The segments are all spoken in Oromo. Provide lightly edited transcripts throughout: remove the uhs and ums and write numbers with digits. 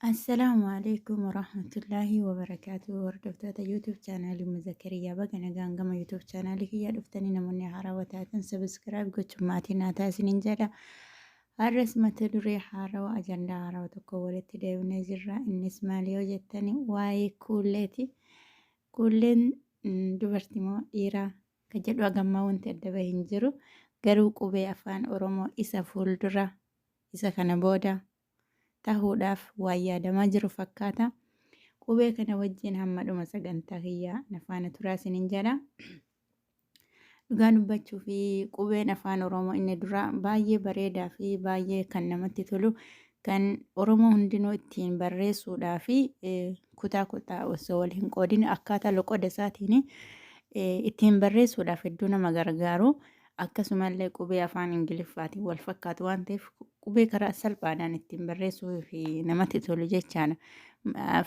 السلام عليكم ورحمة الله وبركاته. وردفتات يوتيوب channel مذكرية بقى نجان يوتيوب channel هي دفتني نمني حراوتات سبسكرايب قلت ماتنا تاسين جلا الرسمة تدري حارة أجندة حارة تقولت ديو نزرة إن اسمها ليو جتني واي كولتي كلن دبرتي مو إيرا كجد وقما وانت الدبهن جرو قرو قبي أفان أورمو إسا فولدرا إسا كان بودا tahuudhaaf waa yaadamaa jiru fakkaata. Qubee kana wajjin hammadhuma sagantaa kiyyaa nafaana turaa isiniin jedha. Dhugaa dubbachuu fi qubeen afaan Oromoo inni dura baay'ee bareedaa fi baay'ee kan namatti tolu kan Oromoo hundinuu ittiin barreessuudhaa fi kutaa kutaa osoo wal hin qoodin akkaataa loqoda isaatiin ittiin barreessuudhaaf hedduu nama gargaaru. Akkasumallee qubee afaan Ingiliffaatiin wal fakkaatu waan ta'eef qubee karaa salphaadhaan ittiin barreessuu fi namatti tolu jechaadha.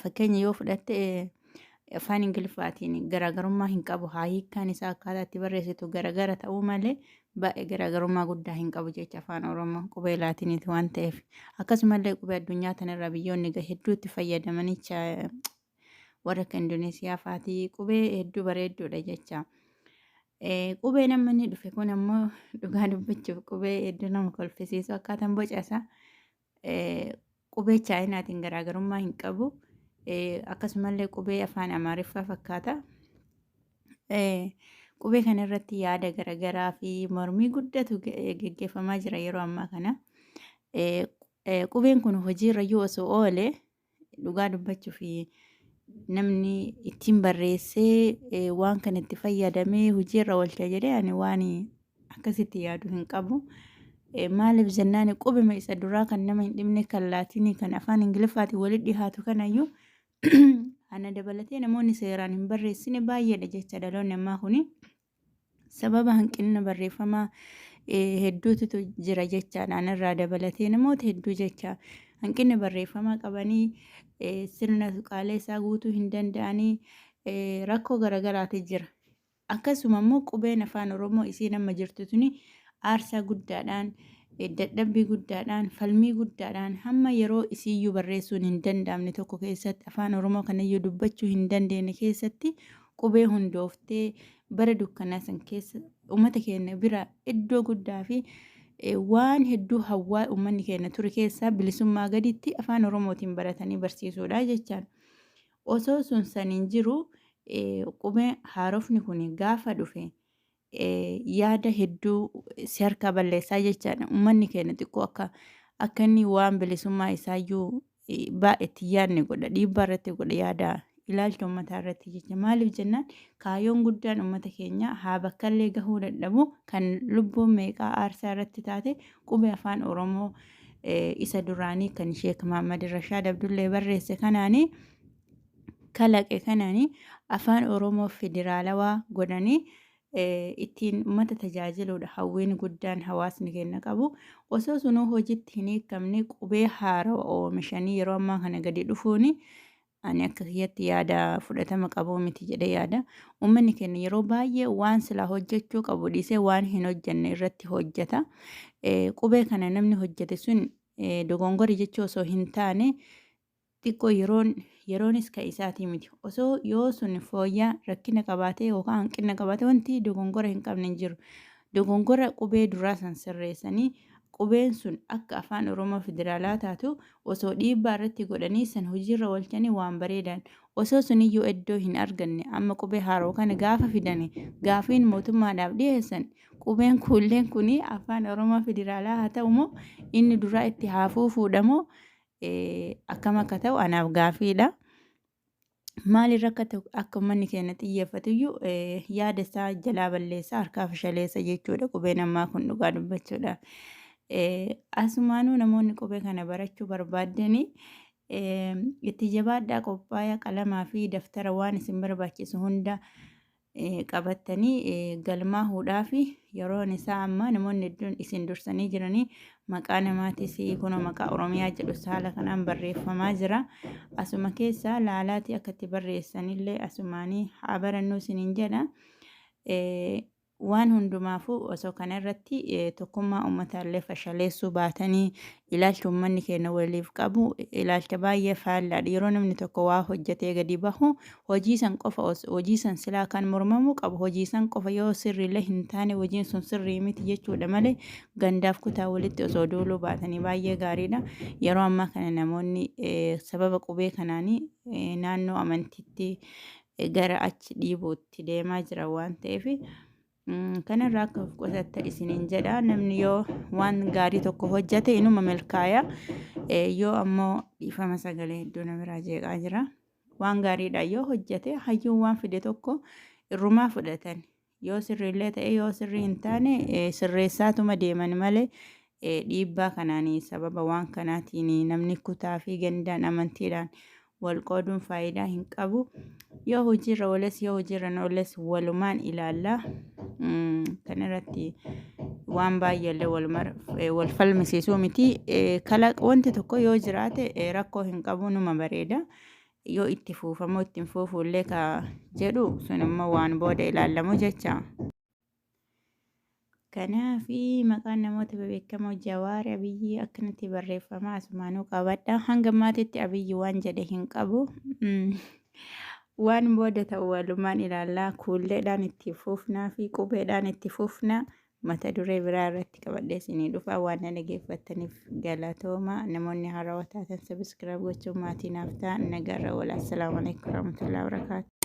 Fakkeenya yoo fudhatte afaan Ingiliffaatiin garaagarummaa hin qabu. Hiikkaan isaa akkaataa itti barreessitu garaagara ta'uu malee baay'ee garaagarummaa guddaa hin qabu jecha afaan Oromoo qubee laatiniiti waan ta'eef. Akkasumallee qubee addunyaa kanarra biyyoonni hedduu itti fayyadamanicha warra akka Indoneesiyaa fa'aatii qubee hedduu bareedduudha jecha. Qubee namni dhufe kun ammoo dhugaa dubbachuuf qubee hedduu nama kolfisiisu akkaataan boca isaa qubee chaayinaatiin garaagarummaa hin qabu. Akkasumallee qubee afaan Amaariffaa fakkaata. Qubee kana irratti yaada garaagaraa fi mormii guddatu geggeeffamaa jira yeroo ammaa kana. Qubeen kun hojiirra yoo osoo oole dhugaa dubbachuuf namni ittiin barreessee waan kana itti fayyadamee hojiirra oolcha jedhee ani waan akkasitti yaadu hin qabu. Maaliif jennaan qubuma isa duraa kan nama hin dhibne kan laatinii kan afaan Ingiliffaatiin walitti dhihaatu kanayyuu ana dabalatee namoonni seeraan hin barreessine baay'eedha jecha dhaloonni ammaa kuni sababa hanqina barreeffamaa hedduutu jira jechaadha. Anarraa dabalatee namoota hedduu jecha hanqina barreeffamaa qabanii sirna tuqaalee isaa guutuu hin danda'anii rakkoo garaagaraati jira. Akkasuma immoo qubeen afaan Oromoo isii nama jirtu tuni aarsaa guddaadhaan dadhabbii guddaadhaan falmii guddaadhaan hamma yeroo isiiyyuu barreessuun hin danda'amne tokko keessatti afaan Oromoo kanayyuu dubbachuu hin dandeenye keessatti qubee hundooftee bara dukkanaa san keessa uummata keenya bira iddoo guddaa fi waan hedduu hawwaa uummanni keenya ture keessaa bilisummaa gaditti afaan Oromootiin baratanii barsiisuudha jechaan. Osoo sun saniin jiru qubee haarofni kun gaafa dhufe yaada hedduu si harkaa balleessaa jechaadha. Uummanni keenya xiqqoo akka inni waan bilisummaa isaayyuu baay'eetti yaadne godha dhiibbaa irratti godha yaada ilaalcha uummataa irratti jecha. Maaliif jennaan kaayyoon guddaan uummata keenya haa bakkallee gahuu dadhabu kan lubbuun meeqaa aarsaa irratti taate qubee afaan Oromoo isa duraanii kan Sheek Mahammad Rashaad Abdullee barreesse kanaanii kalaqe kanaanii afaan Oromoo federaalawaa godhanii ittiin uummata tajaajiluudha hawwiin guddaan hawaasni keenya qabu. Osoo sunuu hojiitti hin hiikamne qubee haarawaa oomishanii yeroo ammaa kana gadi dhufuuni ani akka kiyyatti yaada fudhatama qabu miti jedhee yaada. Uummanni keenya yeroo baay'ee waan silaa hojjechuu qabu dhiisee waan hin hojjenne irratti hojjeta. Qubee kana namni hojjete sun dogongora jechuu osoo hin taane xiqqoo yeroonis ka isaatii miti. Osoo yoo sun fooyyaa rakkina qabaatee yookaan hanqina qabaatee wanti dogongora hin qabne hin jiru. Dogongora qubee duraa san sirreessanii qubeen sun akka afaan Oromoo federaalaa taatu osoo dhiibbaa irratti godhanii san hojiirra oolchanii waan bareedan osoo suniyyuu iddoo hin arganne amma qubee haaroo kana gaafa fidane gaafiin mootummaadhaaf dhiyeessan qubeen kuulleen kuni afaan Oromoo federaalaa haa ta'u moo inni duraa itti haafuu fuudhamoo akkam akka ta'u anaaf gaafiidha. Maalirra akka uummanni keenya xiyyeeffatuyyuu yaada isaa jalaa balleessaa harkaa fashaleessa jechuudha qubeen ammaa kun dhugaa dubbachuudha. Asumaanuu namoonni qubee kana barachuu barbaaddanii itti jabaadhaa qophaa'aa qalamaa fi daftara waan isin barbaachisu hunda qabattanii galmaahuudhaa fi yeroon isaa amma namoonni hedduun isin dursanii jiranii maqaa namaatis kun maqaa Oromiyaa jedhu haala kanaan barreeffamaa jira. Asuma keessaa laalaati akka itti barreessanillee asumaanii haa barannuu isiniin jedha. waan hundumaafuu osoo kana irratti tokkummaa uummataallee fashaleessuu baatanii ilaalcha uummanni keenya waliif qabu ilaalcha baay'ee faallaadha. Yeroo namni tokko waa hojjetee gadi bahu hojii san qofa hojii san silaa kan mormamuu qabu hojii san qofa yoo sirriillee hin taane hojiin sun sirrii miti jechuudha malee gandaaf kutaa walitti osoo duuluu baatanii baay'ee gaariidha. Yeroo ammaa kana namoonni sababa qubee kanaanii naannoo amantiitti gara achi dhiibuutti deemaa jira waan ta'eef. Kanarraa akka of qusatta isiniin jedha namni yoo waan gaarii tokko hojjate inuma milkaaya yoo ammoo dhiifama sagalee hedduu namirraa jeeqaa jira waan gaariidha yoo hojjate hayyuun waan fide tokko irrumaa fudhatan yoo sirriillee ta'e yoo sirrii hin taane sirreessaatuma deeman malee dhiibbaa kanaanii sababa waan kanaatiin namni kutaa fi gandaan amantiidhaan wal qooduun faayidaa hin qabu. Yoo hojiirra ooles yoo hojiirra hin oolles walumaan ilaallaa. Kanarratti waan baay'eellee wal falmisiisuu miti. Wanti tokko yoo jiraate rakkoo hin qabu numa bareeda. Yoo itti fuufamoo ittiin fuufuullee ka jedhu sun immoo waan booda ilaallamu jecha. Kanaafi maqaan namoota bebeekamoo Jawaar Abiyyi akkanatti barreeffama asumaanuu qabadha. Hanga maatiitti Abiyyi waan jedhe hin qabu. Waan booda ta'u walumaan ilaallaa kuulleedhaan itti fufnaa fi qubeedhaan itti fufnaa mata duree biraa irratti qabadhee isinii dhufa waan na dhaggeeffattaniif galatooma. Namoonni haarawaa taatan sabiskiraayib gochuun maatii naaf ta'aa. Nagaarra wal assalaamu alaikum warahmatullahi wabarakatuh.